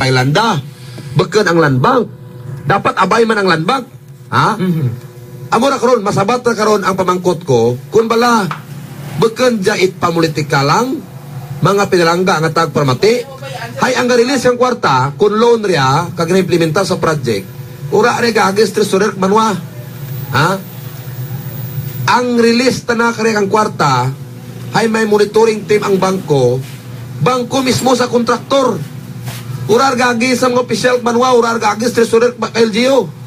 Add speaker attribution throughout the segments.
Speaker 1: pailanda. Beken ang land bank. Dapat abay man ang land bank. Ha? Amo na karon, masabat na karon ang pamangkot ko, kung bala, beken jait pamulitika lang, mga pinalangga ang atag permati, hay ang release ang kwarta, kung loan ria, kag na-implementa sa project, ura rin gagis treasurer manwa. Ha? Ang release na kare ang kwarta, hay may monitoring team ang bangko mismo sa kontraktor. Urar gagi sa mga opisyal manwa, urar gagi sa treasurer LGU.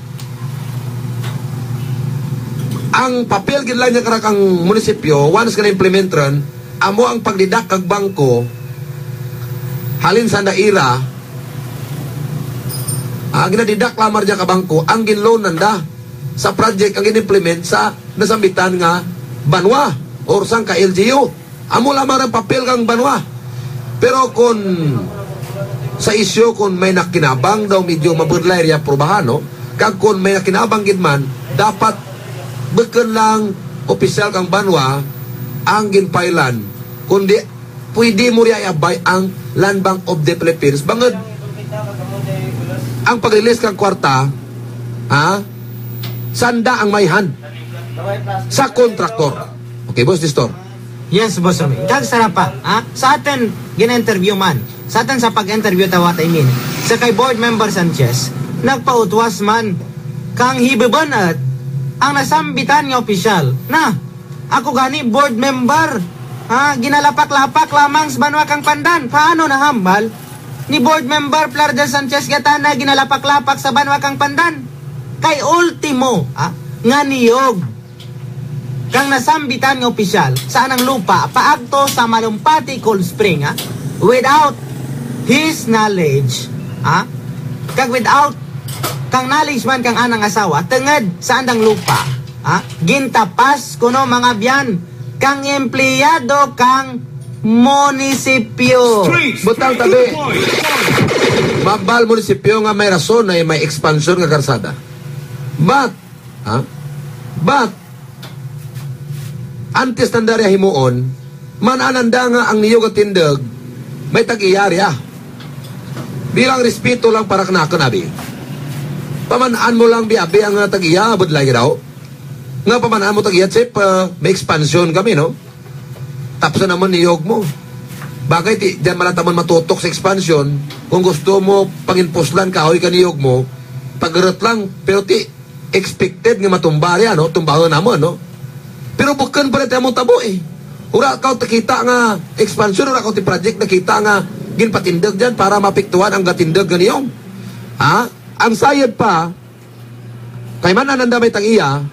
Speaker 1: Ang papel gid lang niya karakang munisipyo, once ka na-implement ron, amo ang pagdidak kag bangko, halin sa naira, ginadidak lamar dyan ka bangko, ang ginloan nanda sa project ang gin-implement sa nasambitan nga banwa or sang ka LGU. Amo lamar ang papel kang banwa. Pero kung sa isyo kung may nakinabang daw medyo mabudlay riya probahan, no? Kag kung may nakinabang gid man, dapat beken lang opisyal kang banwa ang ginpailan. Kundi pwede mo riya iabay ang Land Bank of the Philippines. Bangod ang pag-release kang kwarta, sanda ang mayhan sa kontraktor. Okay, boss, Distor?
Speaker 2: Yes, boss. Kag sarapa, sa atin gina-interview man. Sa atin sa pag-interview what I mean. Sa kay board member Sanchez, nagpautwas man kang hibebanat ang nasambitan nga opisyal. Na, ako gani board member, ginalapak-lapak lamang sa banwa kang pandan. Paano nahambal ni board member Plardel Sanchez Gatana ginalapak-lapak sa banwa kang pandan? Kay ultimo, nga niyog kang nasambitan nga opisyal saan ang lupa paagto sa Malumpati Cold Spring, without his knowledge, kag without kang knowledge man kang anang asawa tenged saan ang lupa, gintapas kuno mga biyan kang empleyado kang munisipyo.
Speaker 1: Butang tabi, mabal munisipyo nga may rason na may expansion nga karsada. But antes tandarya himuon, manananda nga ang niyog at tindag, may tag-iyarya. Bilang respeto lang para kanakon, abi. Pamanaan mo lang biabi ang tag-iya, abad lagi raw. Nga pamanaan mo tag-iya, chip, may expansion kami, no? Tapos naman niyog mo. Bakit diyan malatamon matutok sa expansion, kung gusto mo panginpuslan kahoy ka niyog mo, paggarot lang, pero expected nga matumbarya, no? Tumbahon naman, no? Pero bukan pa rin tayo mong tabo, Ura ka takita nga expansion, ura ka ti project nakita nga ginpatindag dyan para mapiktuan ang gatindag ganiyong. Ang sayad pa, kay man ananda may tang-iya,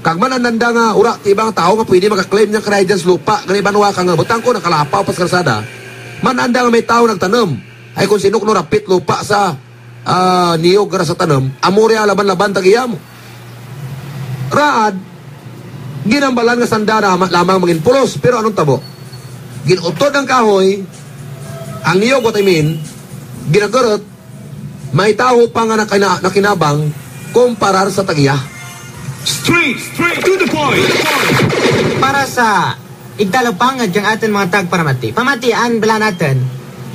Speaker 1: kag man ananda nga, ura, ibang tao nga pwede makaklaim niyang credence lupa, ganibanwa ka nga, butang ko nakalapaw pas karsada, man anda nga may tao nagtanam, ay kung sinuk no rapit lupa sa niyog sa tanam, amore laban-laban tag-iya mo. Raad, ginambalan nga sandara lamang maging pulos, pero anong tabo? Ginutod ang kahoy, ang niyog, what I mean, ginagarot, may tao pa nga nakinabang kumparar sa tagiya.
Speaker 3: Straight to the point.
Speaker 2: Para sa igtalapang at yung atin mga tagparamati, pamatian bala natin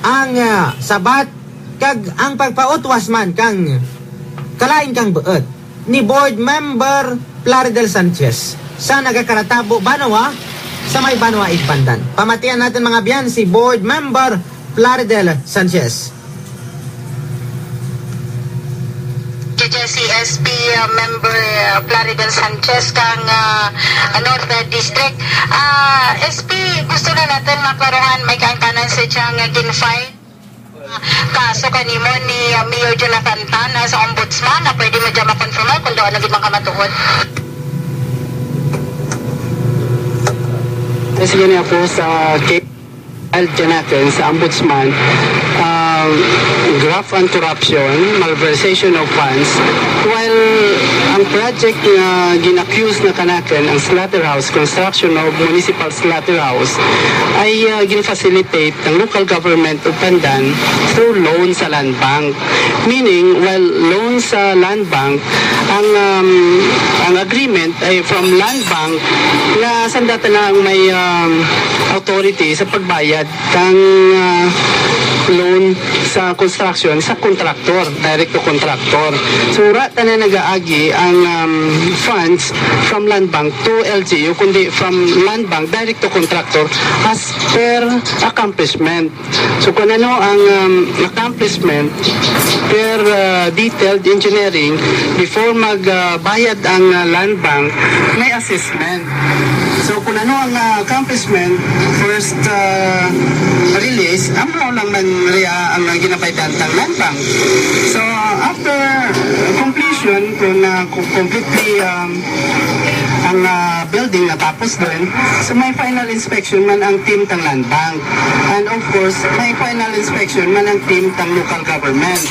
Speaker 2: ang sabat kag ang pagpautwas man kang kalain kang buot ni board member Plardel Sanchez sa nagakaratabo Banwa sa may Banwa Igpandan. Pamatian natin mga biyan si board member Plardel Sanchez.
Speaker 4: Si SP member Plardel Sanchez kang North District. SP, gusto na natin maklaruhan may kaangkanan sa siyang ginfile kaso kanimo ni Mayor Jonathan Tan sa ombudsman na pwede mo dyan makonfirma kung doon naging mga matuhod.
Speaker 5: Sige niya po sa L. Jonathan sa ombudsman, graft and corruption, malversation of funds, while ang project na ginaccuse na kanakan ang slaughterhouse, construction of municipal slaughterhouse, ay gin-facilitate ng local government of Pandan through loan sa land bank. Meaning, while loan sa land bank, ang agreement ay from land bank na sandata na ang may authority sa pagbayad kang loan sa construction sa contractor, direct to contractor. So rata na nag-aagi ang funds from Land Bank to LGU, kundi from Land Bank direct to contractor as per accomplishment. So kung ano ang accomplishment per detailed engineering before magbayad ang Land Bank, may assessment. So kung ano ang accomplishment, first release, amo lang man rea ang ginabaydan ng Land Bank. So after completion, kung completely ang building natapos din, so may final inspection man ang team ng Land Bank. And of course, may final inspection man ang team ng local government.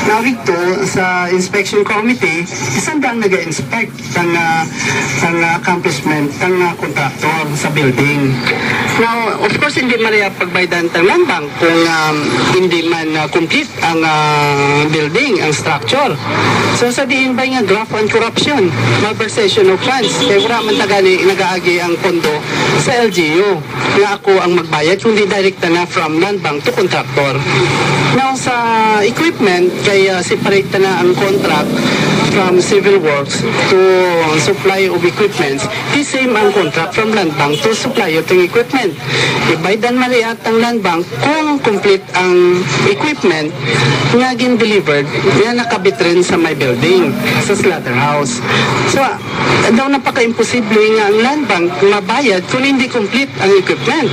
Speaker 5: Now dito sa inspection committee, isang daang nag-inspect ng accomplishment ng contractor sa building. Now, of course, hindi mariya pagbaydan ng Land Bank kung hindi man complete ang building, ang structure. So sa diin ba nga graft and corruption, malversation of funds, kaya wala man tagani nag-aagi ang pondo sa LGU na ako ang magbayad, kundi direkta na from Land Bank to contractor. Now sa equipment, kaya separate na ang contract from civil works to supply of equipment. The same ang contract from Land Bank to supply of equipment. Ibaydan maliat ang Land Bank kung complete ang equipment nga gin-delivered nga nakabit rin sa may building, sa slaughterhouse. So, daw napaka-imposible nga ang Land Bank mabayad kung hindi complete ang equipment.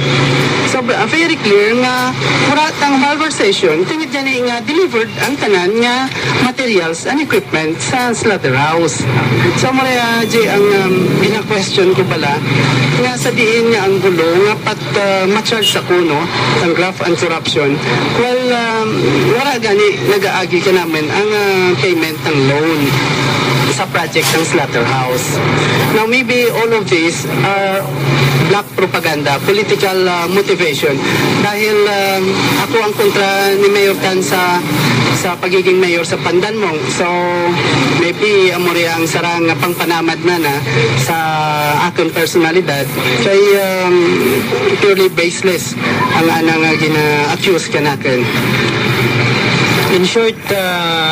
Speaker 5: So, very clear nga wala tang malversation tingid yan nga delivered ang tanan nga materials and equipment sa slaughterhouse. So, Maria J, ang bina-question ko pala nga sa diin nga ang gulo nga pat ma-charge sa kuno ang graft and corruption. Well, wala gani nag-aagi ka namin ang payment ng loan sa project ng slaughterhouse. Now, maybe all of these are black propaganda, political motivation. Dahil ako ang kontra ni Mayor Tan sa pagiging mayor sa Pandanmong. So, maybe amore ang sarang pangpanamad na sa aking personalidad kay purely baseless ang anang gina-accuse ka natin.
Speaker 2: In short,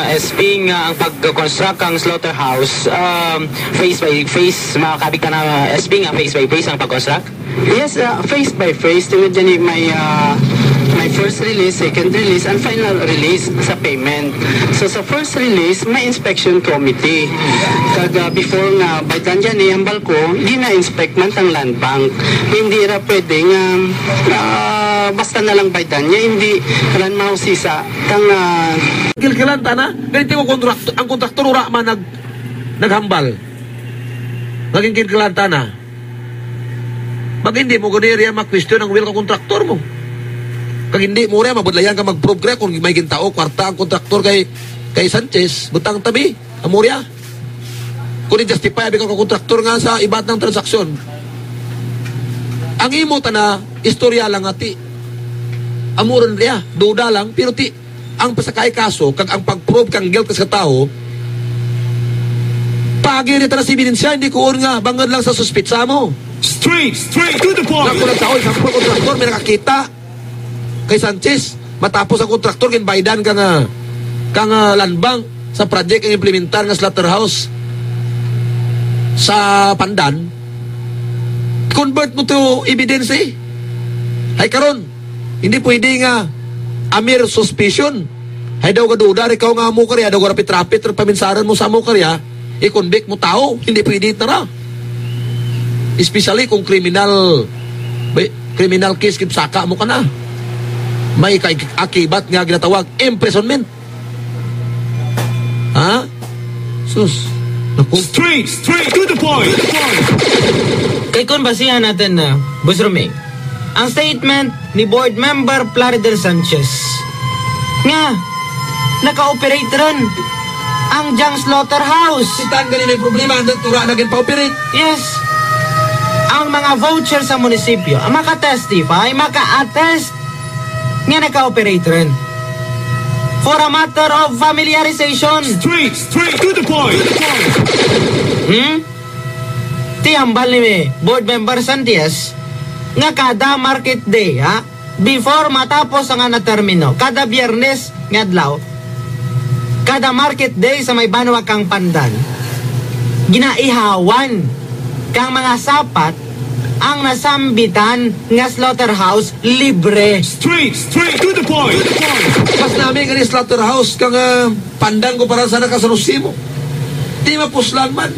Speaker 2: SP nga ang pag-construct ang slaughterhouse, phase by phase, makakabig ka na SP nga phase by phase ang pag-construct?
Speaker 5: Yes, phase by phase. Tingnan dyan may first release, second release, and final release sa payment. So sa first release, may inspection committee. Kag before nga, baydan dyan hambal ko, di na-inspect man tang Land Bank. Hindi ra pwedeng basta na lang baydan niya, hindi kalan mahusisa tang
Speaker 1: Kilkilan na, ganito ko ang kontraktor ura man naghambal. Naging kilkilan na. Pag hindi mo ganyan mag-question ang will ka kontraktor mo. Kag hindi mo rin, mabudlayan ka mag-prove kaya kung may gintao, kwarta ang kontraktor kay Sanchez, butang tabi, amorya. Kung i-justify, ka kontraktor nga sa iba't ng transaksyon. Ang imo na, istorya lang ati. Amuran rin, duda lang, pero ang pasakay kaso, kag ang pag-prove kang guilt sa tao, pag-irita na si ebidensya, hindi ko nga, bangad lang sa suspitsa mo.
Speaker 3: Straight to the point.
Speaker 1: Kung nagtao, isang kontraktor, may nakakita kay Sanchez, matapos ang kontraktor, ginbaydan ka nga Land Bank sa project ang implementar nga slaughterhouse sa Pandan, convert mo to evidence Hay karon, hindi pwede nga amir suspicion. Hay daw gaduda, ikaw nga mo karya, daw rapit-rapit, paminsaran mo sa mo karya, i-convict mo tao, hindi pwede na. Especially kung criminal case, saka mo ka na. May akibat nga ginatawag imprisonment. Ha? Sus. Naku.
Speaker 3: Straight to the point.
Speaker 2: Kay kung basihan natin na, Boss Romeng, ang statement ni Board Member Plaridel Sanchez nga, naka-operate rin ang Jang Slaughterhouse.
Speaker 1: Sitan ganun yung problema, tura na pa-operate.
Speaker 2: Yes. Ang mga voucher sa munisipyo, ang maka-testify, maka-attest nga naka-operate rin. For a matter of familiarization.
Speaker 3: Straight to the point.
Speaker 2: Tiyambal ni Board Member Sanchez nga kada market day, before matapos ang na termino, kada Biyernes nga adlaw, kada market day sa may Banwa kang Pandan, ginaihawan kang mga sapat ang nasambitan nga slaughterhouse libre.
Speaker 3: Straight to the point.
Speaker 1: Mas namin nga ni slaughterhouse kang Pandan ko para sa nakasanusimo. Di mapuslan man.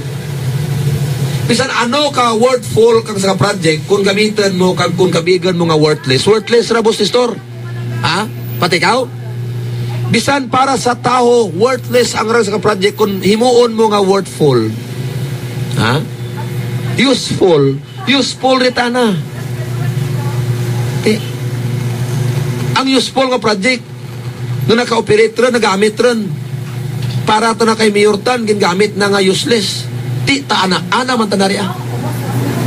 Speaker 1: Bisan ano ka worthful kang sa project kung gamitan mo kang kung kabigan mo nga worthless ra boss ni store. Ha? Pati ikaw? Bisan para sa tao worthless ang rang sa project kung himuon mo nga worthful. Ha? Useful ritana. Ang useful nga project no naka-operate rin, nagamit rin para ito na kay Mayor Tan gingamit na nga useless. Ti ta ana man tanariya.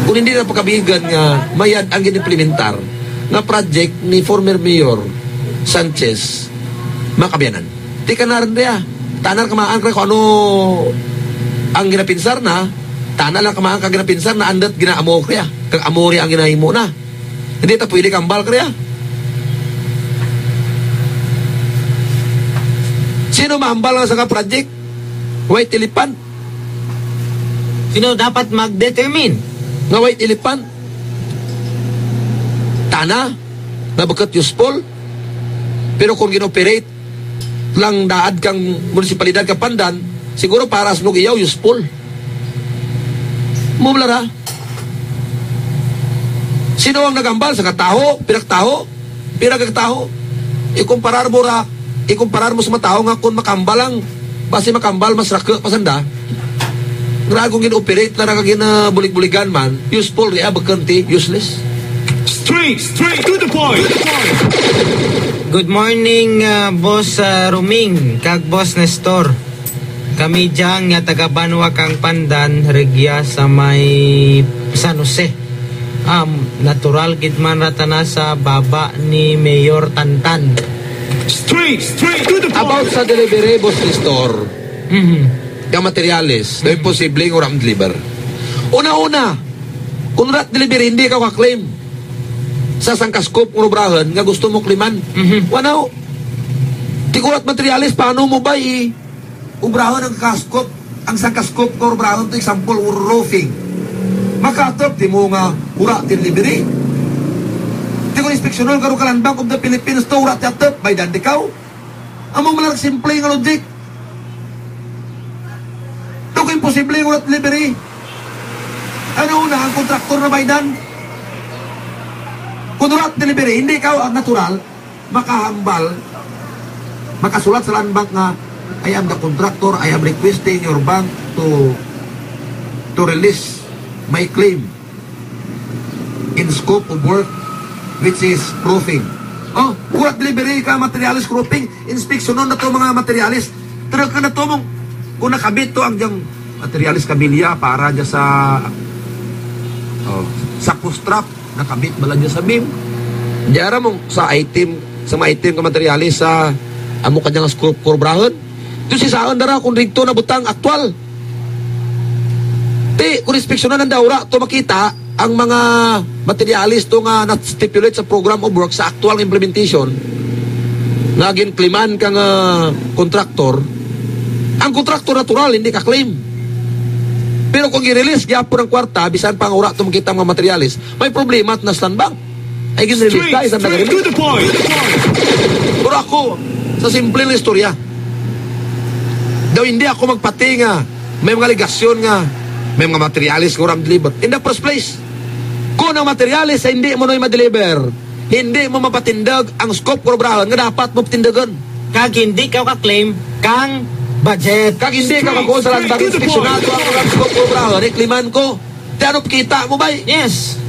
Speaker 1: Kung hindi na pagkabigan nga mayad ang ginimplementar nga project ni former Mayor Sanchez makabiyanan. Ti ka na rin riya. Tanar kamaan kung ano ang ginapinsar na, tanar lang kamaan kang ginapinsar na andat ginaamo kaya. Kag amori ang ginahimo na. Hindi ta pwede kambal kaya. Sino mahambal nga sa ka project? White elephant.
Speaker 2: Sino dapat mag-determine?
Speaker 1: Nga white elephant. Tana na bakat useful. Pero kung ginoperate lang daad kang munisipalidad ka Pandan, siguro para sa mga iyaw useful. Mumlara. Sino ang nagambal sa kataho? Pinagkataho. Ikumparar mo sa mga tao nga kung makambal lang, basi makambal mas raka pasanda. Gragong gin-operate na bulig-buligan man, useful ria bakanti, useless.
Speaker 3: Straight to the point.
Speaker 2: Good morning, Boss Ruming, kag Boss Nestor. Kami dyan nga taga Banwa kang Pandan, regya sa may San Jose. Natural gid man ratana sa baba ni Mayor Tantan.
Speaker 3: Straight to the point.
Speaker 1: About sa delivery, boss ni store, yung materials, na imposible yung ram deliver. Una-una, kung rat delivery, hindi ka kaklaim sa sangkaskop ng obrahan nga gusto mo kliman. Wanaw, tikurat materials, paano mo ba obrahan ang kaskop, ang sangkaskop ng obrahan, ito example, roofing. Makatop, di mo nga ura delivery. Di ko inspeksyonon karo Kalandang of the Philippines to urat yatap by dan dikaw. Among malarag simple nga logic. Ito ko imposible yung urat delivery. Ano una ang kontraktor na baydan? Kung urat delivery, hindi ikaw ang natural, makahambal, makasulat sa land bank nga I am the contractor, I am requesting your bank to release my claim in scope of work which is proofing. Oh, urat delivery ka materialis proofing, inspeksyonon na to mga materialis. Pero ka na to mong, kung nakabit to ang diyang materialis kabilya para dyan sa pustrap, nakabit bala dyan sa beam. Diyara mong sa item, sa mga item ka materialis sa amo kanyang scope kurbrahon. Ito si saan dara kung rigto na butang aktual. Kung inspeksyonan ng daura, to makita ang mga materialis to nga na-stipulate sa program of work sa actual implementation nga ginklaman kang kontraktor, ang kontraktor natural hindi ka-claim. Pero kung i-release gyapon ang kwarta bisan pang ura to makita mga materialis, may problema at naslan bank. Ay gin-release ka isang
Speaker 3: Straight to the point.
Speaker 1: Pero ako, sa simple na istorya, daw hindi ako magpati nga may mga ligasyon nga may mga materialis ko ram deliver. In the first place, kung ang materialis ay hindi mo na ma-deliver, hindi mo mapatindag ang scope ko brahon nga dapat mo patindagan.
Speaker 2: Kag hindi ka ka-claim kang budget.
Speaker 1: Kag hindi ka kakuha sa landang inspeksyonado ang scope ko brahon, rekliman ko. Tiano kita mo ba?
Speaker 2: Yes.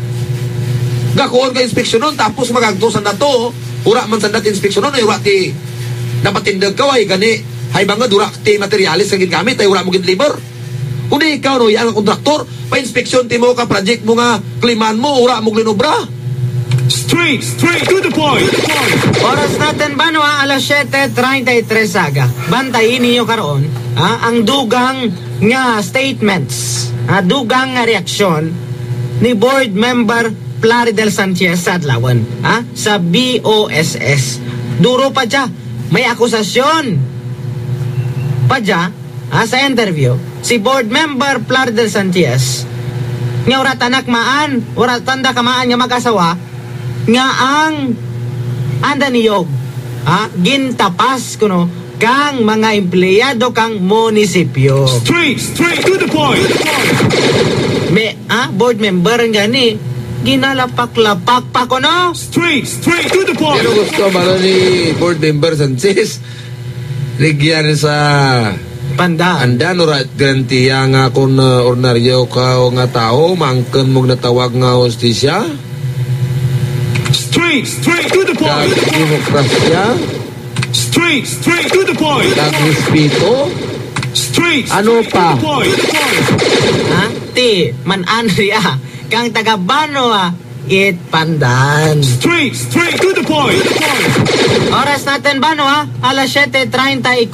Speaker 1: Gakuha ka inspeksyonon, tapos magagtusan na to, ura man sandat inspeksyonon, ay ura ti napatindag ka, ay gani, hay banga dura ti materialis ang gingamit, ay ura mo gin-deliver. Kung di ikaw no, yan ang kontraktor, pa-inspeksyon ti mo ka, project mo nga, kliman mo, ura mo glinobra.
Speaker 3: Straight to the point.
Speaker 2: Oras natin Banwa, alas 7:33 saga. Bantayin niyo karon ang dugang nga statements, dugang nga reaksyon ni board member Plaridel Sanchez sa Adlawan, sa BOSS. Duro pa dya, may akusasyon pa dya, sa interview, si board member Plaridel Sanchez, nga tanda kamaan nga mag-asawa, nga ang anda niyog, gintapas kuno kang mga empleyado kang munisipyo.
Speaker 3: Straight to the point.
Speaker 2: Board member nga ni, ginalapak-lapak pa ko, no?
Speaker 3: Straight to the point.
Speaker 1: Pero gusto ba ni board member Sanchez ligyan sa
Speaker 2: Pandaan.
Speaker 1: anda no right garantiya nga kung ordinaryo ka o nga tao mangken mong natawag nga hostisya
Speaker 3: Straight to the
Speaker 1: kag
Speaker 3: point.
Speaker 1: demokrasya
Speaker 3: Straight to the point.
Speaker 1: kag respeto
Speaker 3: Straight
Speaker 1: ano
Speaker 3: to
Speaker 1: pa
Speaker 3: the point.
Speaker 2: Ti, man-anriya, kang taga-Bano, it pandan.
Speaker 3: Straight to the point.
Speaker 2: Oras natin, Bano, alas 7:34.